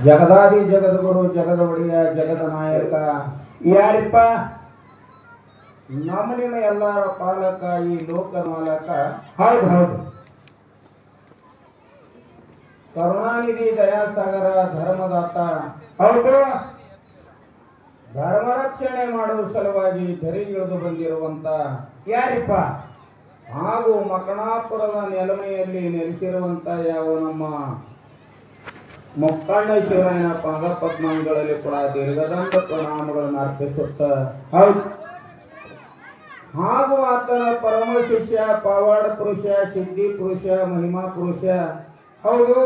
ಜಗದಾದಿ ಜಗದ್ಗುರು ಜಗದ ಒಡೆಯ ಜಗದ ನಾಯಕ ಯಾರಿಪ್ಪ? ನಮ್ಮ ನಿಮ್ಮ ಎಲ್ಲರ ಪಾಲಕ ಈ ಲೋಕ ಮಾಲಕ. ಹೌದು ಹೌದು. ಕರುಣಾನಿಧಿ ದಯಾಸಾಗರ ಧರ್ಮದಾತ. ಹೌದು. ಧರ್ಮ ರಕ್ಷಣೆ ಮಾಡುವ ಸಲುವಾಗಿ ಧರೆಗಿಳಿದು ಬಂದಿರುವಂತ ಯಾರಿಪ್ಪ? ಹಾಗೂ ಮಕಣಾಪುರದ ನೆಲಮೆಯಲ್ಲಿ ನೆಲೆಸಿರುವಂತ ಯಾವ ನಮ್ಮ ಮೊಕ್ಕಣ್ಣ ಶಿವರಾಯನ ಪಾದ ಪದ್ಮಗಳಲ್ಲಿ ಕೂಡ ದೀರ್ಘದಂಡ ಪ್ರಣಾಮಗಳನ್ನು ಅರ್ಪಿಸುತ್ತ ಹೌದು. ಹಾಗೂ ಆತನ ಪರಮ ಶಿಷ್ಯ ಪಾವಾಡ ಪುರುಷ ಸಿದ್ಧಿ ಪುರುಷ ಮಹಿಮಾ ಪುರುಷ. ಹೌದು.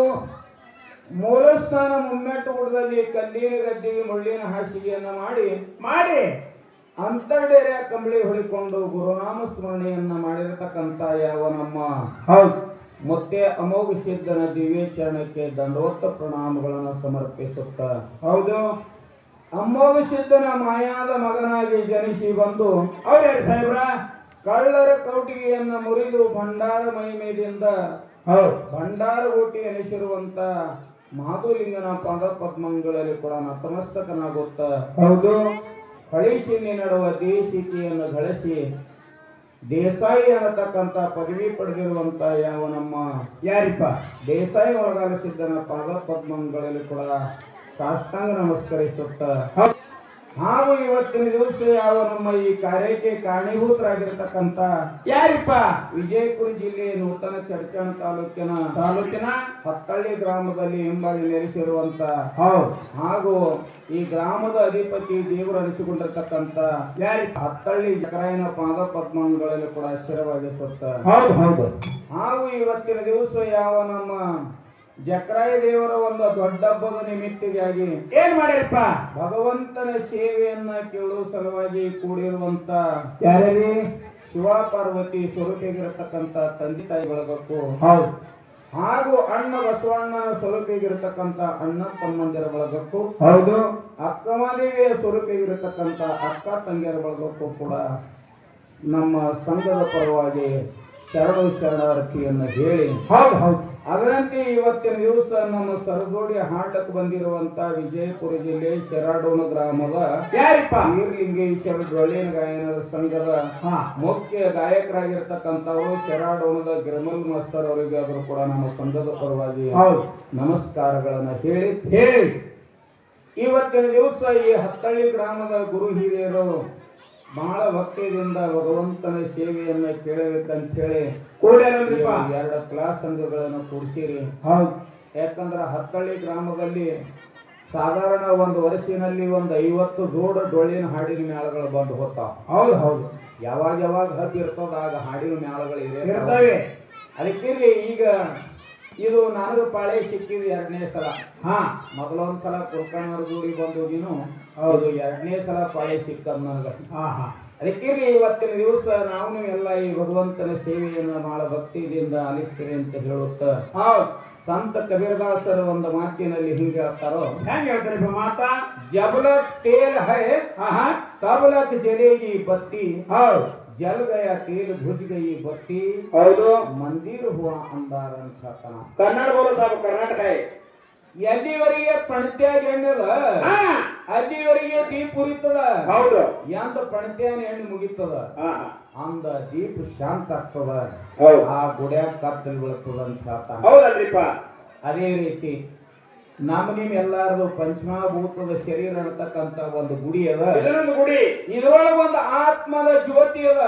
ಮೂಲಸ್ಥಾನ ಮುಮ್ಮೆಟ್ಟುಗುಡದಲ್ಲಿ ಕಲ್ಲಿನ ಗದ್ದಿಗೆ ಮುಳ್ಳಿನ ಹಾಸಿಗೆಯನ್ನು ಮಾಡಿ ಅಂತರ್ಡೇರಿಯ ಕಂಬಳಿ ಹೊಡಿಕೊಂಡು ಗುರುನಾಮ ಸ್ಮರಣೆಯನ್ನ ಮಾಡಿರತಕ್ಕಂತ ಯಾವ ನಮ್ಮ ಹೌದು ಮತ್ತೆ ಅಮೋಘ ಸಿದ್ಧನ ದಿವ್ಯ ಚರಣಕ್ಕೆ ದಂಡೋತ್ತ ಪ್ರಣಾಮಗಳನ್ನು ಸಮರ್ಪಿಸುತ್ತ ಹೌದು. ಅಮೋಘ ಸಿದ್ಧನ ಮಾಯಾದ ಮಗನಾಗಿ ಜನಿಸಿ ಬಂದು ಅವ್ರ ಸಾಹೇಬ್ರ ಕಳ್ಳರ ಕೌಟಿಗೆಯನ್ನ ಮುರಿದು ಭಂಡಾರ ಮಹಿಮೆಯಿಂದ ಹೌದು ಭಂಡಾರ ಊಟಿ ಎನಿಸಿರುವಂತ ಮಾಧುಲಿಂಗನ ಪಾದ ಪದ್ಮಗಳಲ್ಲಿ ಕೂಡ ನತಮಸ್ತಕನಾಗುತ್ತ ಹೌದು. ಕಳಿಸಿ ನಡುವ ದೇಶಿಕೆಯನ್ನು ಗಳಿಸಿ ದೇಸಾಯಿ ಅನ್ನತಕ್ಕಂತ ಪದವಿ ಪಡೆದಿರುವಂತ ಯಾವ ನಮ್ಮ ಯಾರಿಪ್ಪ? ದೇಸಾಯಿ ಒಳಗಾಗಿಸಿದ್ದನ ಪಾದ ಪದ್ಮಗಳಲ್ಲಿ ಕೂಡ ಸಾಷ್ಟಾಂಗ ನಮಸ್ಕರಿಸುತ್ತ ಹಾಗೂ ಇವತ್ತಿನ ದಿವಸ ಯಾವ ನಮ್ಮ ಈ ಕಾರ್ಯಕ್ಕೆ ಕಾರಣೀಭೂತರಾಗಿರ್ತಕ್ಕಂತ ಯಾರಿಪ್ಪ? ವಿಜಯಪುರ ಜಿಲ್ಲೆ ನೂತನ ಚರ್ಚಣ ತಾಲೂಕಿನ ಹತ್ತಳ್ಳಿ ಗ್ರಾಮದಲ್ಲಿ ಹಿಂಬಾಗಿ ನೆಲೆಸಿರುವಂತ ಹಾಗೂ ಈ ಗ್ರಾಮದ ಅಧಿಪತಿ ದೇವರು ಅನಿಸಿಕೊಂಡಿರ್ತಕ್ಕಂತ ಯಾರಿಪ್ಪ? ಹತ್ತಳ್ಳಿ ಜಕರಾಯನ ಪಾದ ಪದ್ಮಗಳಲ್ಲಿ ಕೂಡ ಸ್ಥಿರವಾಗಿಸುತ್ತ ಹೌದು ಹೌದು. ಹಾಗೂ ಇವತ್ತಿನ ದಿವಸ ಯಾವ ನಮ್ಮ ಜಕರಾಯ ದೇವರ ಒಂದು ದೊಡ್ಡ ಹಬ್ಬದ ನಿಮಿತ್ತಿಗಾಗಿ ಏನ್ ಮಾಡ್ಯಾರಪ್ಪ? ಭಗವಂತನ ಸೇವೆಯನ್ನ ಕೇಳುವ ಸಲುವಾಗಿ ಕೂಡಿರುವಂತ ಯಾರ್ಯಾರಿ? ಶಿವ ಪಾರ್ವತಿ ಸ್ವರೂಪಿಗಿರತಕ್ಕಂತ ತಂದೆ ತಾಯಿ ಬಳಗಕ್ಕೂ ಹೌದು. ಹಾಗೂ ಅಣ್ಣ ಬಸವಣ್ಣನ ಸ್ವರೂಪಿಗಿರತಕ್ಕಂತ ಅಣ್ಣ ತಮ್ಮಂದಿರ ಬಳಗಕ್ಕೂ ಹೌದು. ಅಕ್ಕಮದೇವಿಯ ಸ್ವರೂಪಿಗಿರತಕ್ಕಂತ ಅಕ್ಕ ತಂಗಿಯರ ಬಳಗಕ್ಕೂ ಕೂಡ ನಮ್ಮ ಸಂಘದ ಪರವಾಗಿ ಶರಣಾರ್ಥಿಯನ್ನು ಹೇಳಿ ಹೌದು ಹೌದು. ಅದರಂತೆ ಇವತ್ತಿನ ದಿವಸ ನಮ್ಮ ಸರದೋಡಿ ಹಾಟಕ್ಕೆ ಬಂದಿರುವಂತ ವಿಜಯಪುರ ಜಿಲ್ಲೆ ಶೆರಾಡೋಣ ಗ್ರಾಮದ ಯಾರಿಪ್ಪ? ವೀರಲಿಂಗೇಶ್ವರ ಡೊಳ್ಳಿನ ಗಾಯನದ ಸಂಘದ ಮುಖ್ಯ ಗಾಯಕರಾಗಿರ್ತಕ್ಕಂಥವರು ಶೆರಾಡೋಣದ ಗಿರ್ಮಲ್ ಮಾಸ್ತರ್ ಅವರಿಗೆ ಆದರೂ ಕೂಡ ನಮ್ಮ ಸಂಘದ ಪರವಾಗಿ ನಮಸ್ಕಾರಗಳನ್ನು ಹೇಳಿ ಇವತ್ತಿನ ದಿವಸ ಈ ಹತ್ತಳ್ಳಿ ಗ್ರಾಮದ ಗುರು ಹಿರಿಯರು ಬಹಳ ಭಕ್ತಿಯಿಂದ ಭಗವಂತನ ಸೇವೆಯನ್ನ ಕೇಳಬೇಕಂತ ಹೇಳಿ ಎರಡು ಕ್ಲಾಸ್ ಸಂಘಗಳನ್ನು ಕೂಡಿಸಿರಿ. ಹೌದು. ಯಾಕಂದ್ರೆ ಹತ್ತಳ್ಳಿ ಗ್ರಾಮದಲ್ಲಿ ಸಾಧಾರಣ ಒಂದು ವರ್ಷಿನಲ್ಲಿ ಒಂದು 50 ಜೋಡ ಡೊಳ್ಳಿನ ಹಾಡಿನ ಮೇಳಗಳು ಬಂದು ಹೋಗ್ತಾವ. ಹೌದು ಹೌದು. ಯಾವಾಗ ಹಬ್ಬ ಇರ್ತದ ಆಗ ಹಾಡಿನ ಮೇಳಗಳು ಇರ್ತವೆ. ಅದಕ್ಕೆ ಈಗ ಇದು ನನಗೆ ಪಾಳೆ ಸಿಕ್ಕಿದ್ದು 2ನೇ ಸಲ. ಮೊದಲೊಂದ್ ಸಲ ಕುಲ್ಕರ್ಣಿಯವ್ರ ಜೋಡಿ ಬಂದೋಗಿನು ಹೌದು 2ನೇ ಸಲ ಪಾಳೆ ಸಿಕ್ಕದ್ ನನಗೆ. ಅದಕ್ಕೆ ಇವತ್ತಿನ ದಿವಸ ನಾವು ಎಲ್ಲ ಈ ಭಗವಂತನ ಸೇವೆಯನ್ನು ಬಹಳ ಭಕ್ತಿಯಿಂದ ಆಲಿಸ್ತೀರಿ ಅಂತ ಹೇಳುತ್ತ ಸಂತ ಕಬೀರದಾಸರ ಒಂದು ಮಾತಿನಲ್ಲಿ ಹಿಂಗೆ ಹೇಳ್ತಾರೋ. ಹೆಂಗ್ ಹೇಳ್ತಾರೆ ಮಾತಾ? ಜಬಲಕ್ ತೇಲ್ ಹೈ ತಬಲಕ್ ಜಲೇಗಿ ಬತ್ತಿ. ಹೌದು. जल गया तेल भुज गई बत्ती. ಹೌದು. मंदिर हुआ अंधार ಅಂತ ಕನ್ನಡ ಬೋಲೋ ಸಾಬ್ ಕರ್ನಾಟಕ. ಎಲ್ಲಿವರೆಗೆ ಪಣತ್ಯಾಗ ಎಣ್ಣದ ಅಲ್ಲಿವರೆಗೆ ದೀಪ ಉರಿತದ. ಹೌದು. ಎಂತ ಪಣತ್ಯಾನ ಎಣ್ಣೆ ಮುಗಿತದ ಅಂದ ದೀಪ ಶಾಂತ ಆಗ್ತದ. ಆ ಗುಡ್ಯಾಗ ಕತ್ತಲು ಬೀಳ್ತದ ಅಂತ ಹೇಳ್ತಾನ. ಹೌದಲ್ರಿಪ್ಪ? ಅದೇ ರೀತಿ ನಮ್ಮ ನಿಮ್ ಎಲ್ಲಾರದು ಪಂಚಮಭೂತದ ಶರೀರ ಅನ್ನತಕ್ಕಂತ ಒಂದು ಗುಡಿ ಅದ. ಇದ್ರೊಳಗ ಒಂದು ಆತ್ಮದ ಜ್ಯೋತಿ ಅದ.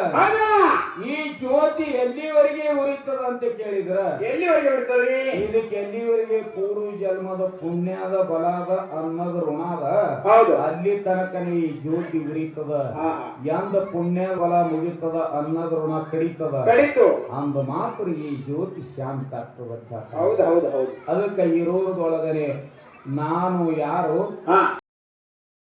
ಈ ಜ್ಯೋತಿ ಎಲ್ಲಿವರೆಗೆ ಉರಿತದ ಅಂತ ಕೇಳಿದ್ರ ಎಲ್ಲಿವರೆಗೆ ಉರಿತದ್ರಿ? ಇದಕ್ಕೆ ಎಲ್ಲಿವರೆಗೆ ಪೂರ್ವ ಜನ್ಮದ ಪುಣ್ಯದ ಬಲದ ಅನ್ನದ ಋಣದ ಹೌದು ಅಲ್ಲಿ ತನಕನೇ ಈ ಜ್ಯೋತಿ ಉರಿತದ. ಎಂದ ಪುಣ್ಯ ಬಲ ಮುಗಿತದ ಅನ್ನದ ಋಣ ಕಡಿತು ಅಂದ ಮಾತ್ರ ಈ ಜ್ಯೋತಿ ಶಾಂತ ಆಗ್ತದ. ಹೌದು ಹೌದು ಹೌದು. ಅದಕ್ಕೆ ಇರೋದೊಳಗನೆ ನಾನು ಯಾರು